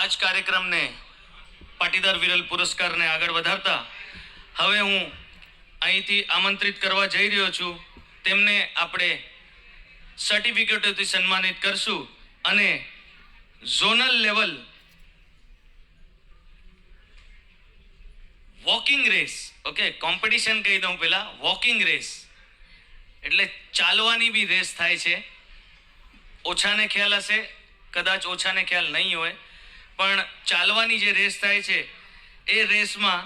આ જ કાર્યક્રમને પાટીદાર વિરલ પુરસ્કારને આગળ વધારતા હવે હું અહીંથી આમંત્રિત કરવા જઈ રહ્યો છું. તેમને આપણે સર્ટિફિકેટોથી સન્માનિત કરશું અને zonal level walking race, okay, competition કહી દઉં પહેલા. વોકિંગ રેસ એટલે ચાલવાની બી રેસ થાય છે. ઓછાને ખ્યાલ હશે, કદાચ ઓછાને ખ્યાલ નહીં હોય, પણ ચાલવાની જે રેસ થાય છે એ રેસમાં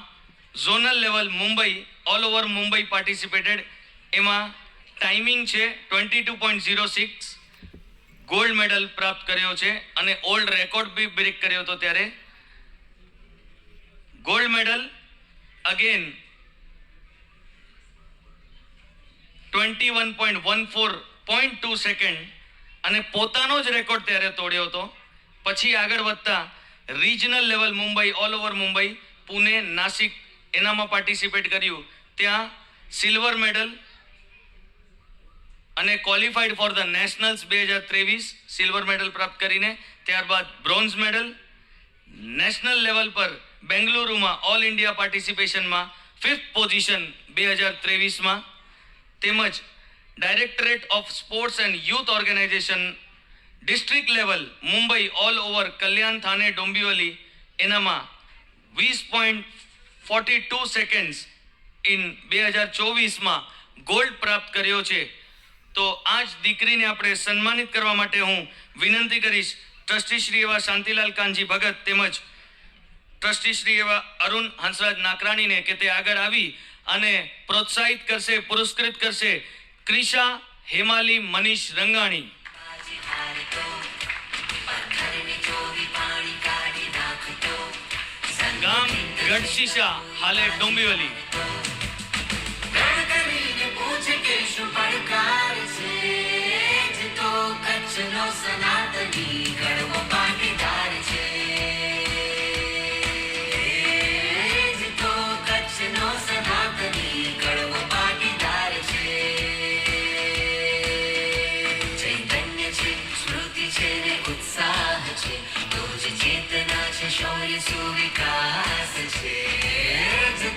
zonal level Mumbai, all over Mumbai participated. એમાં ટાઈમિંગ છે 22.06, ગોલ્ડ મેડલ પ્રાપ્ત કર્યો છે અને ઓલ્ડ રેકોર્ડ બી બ્રેક કર્યો હતો. ત્યારે ગોલ્ડ મેડલ અગેન 21.14.2 સેકન્ડ અને પોતાનો જ રેકોર્ડ ત્યારે તોડ્યો હતો. પછી આગળ વધતા regional level Mumbai, all over Mumbai, Pune, Nashik એનામાં પાર્ટિસિપેટ કર્યું. ત્યાં સિલ્વર મેડલ અને qualified for the nationals 2023 silver medal પ્રાપ્ત કરીને ત્યારબાદ બ્રોન્ઝ મેડલ. નેશનલ લેવલ પર બેંગલુરુમાં ઓલ ઇન્ડિયા પાર્ટિસિપેશનમાં 5th પોઝિશન 2023માં. તેમજ directorate of sports and youth organisation district level Mumbai, all over Kalyan, Thane, Dombivli એનામાં 20.42 સેકન્ડ્સ ઇન 2024માં ગોલ્ડ પ્રાપ્ત કર્યો છે. તો આ જ દીકરીને આપણે સન્માનિત કરવા માટે હું વિનંતી કરીશ ટ્રસ્ટી શ્રી એવા શાંતિલાલ કાનજી ભગત તેમજ ટ્રસ્ટી શ્રી એવા અરુણ હંસરાજ નાકરાણીને કે તે આગળ આવી અને પ્રોત્સાહિત કરશે, પુરસ્કૃત કરશે. ક્રિશા હેમાલી મનીષ રંગાણી, ગામ ગઢશીશા, હાલે ડોંબિવલી. શૌર્ય સુવિકાસ છે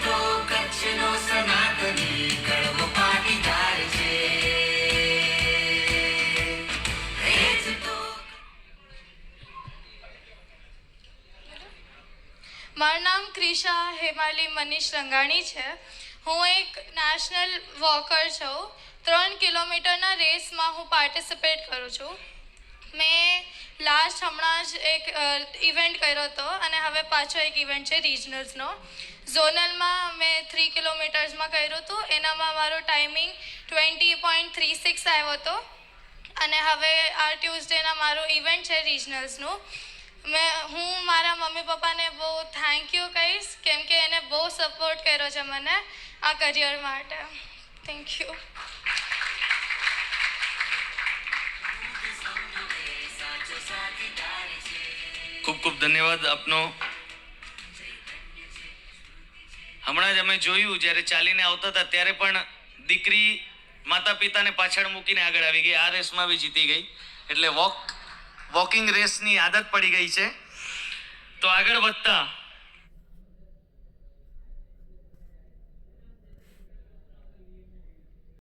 તો કચ્છનો સનાતની કડવો પાટીદાર છે. મારું નામ ક્રિશા હેમાલી મનીષ રંગાણી છે. હું એક નેશનલ વોકર છું. 3 કિલોમીટરના રેસમાં હું પાર્ટિસિપેટ કરું છું. મેં લાસ્ટ હમણાં જ એક ઇવેન્ટ કર્યો હતો અને હવે પાછો એક ઇવેન્ટ છે રિજનલ્સનો. ઝોનલમાં મેં 3 કિલોમીટર્સમાં કર્યું હતું. એનામાં મારો ટાઈમિંગ 20.36 આવ્યો હતો અને હવે આ ટ્યુઝડેના મારો ઇવેન્ટ છે રિજનલ્સનું. હું મારા મમ્મી પપ્પાને બહુ થેન્ક યુ કહીશ કેમ કે એને બહુ સપોર્ટ કર્યો છે મને આ કરિયર માટે. Thank you. ખૂબ ખૂબ ધન્યવાદ આપનો. હમણાં જ અમે જોયું જ્યારે ચાલીને આવતા હતા ત્યારે પણ દીકરી માતા પિતાને પાછળ મૂકીને આગળ આવી ગઈ. આ રેસમાં બી જીતી ગઈ. એટલે વોકિંગ રેસની આદત પડી ગઈ છે. તો આગળ વધતા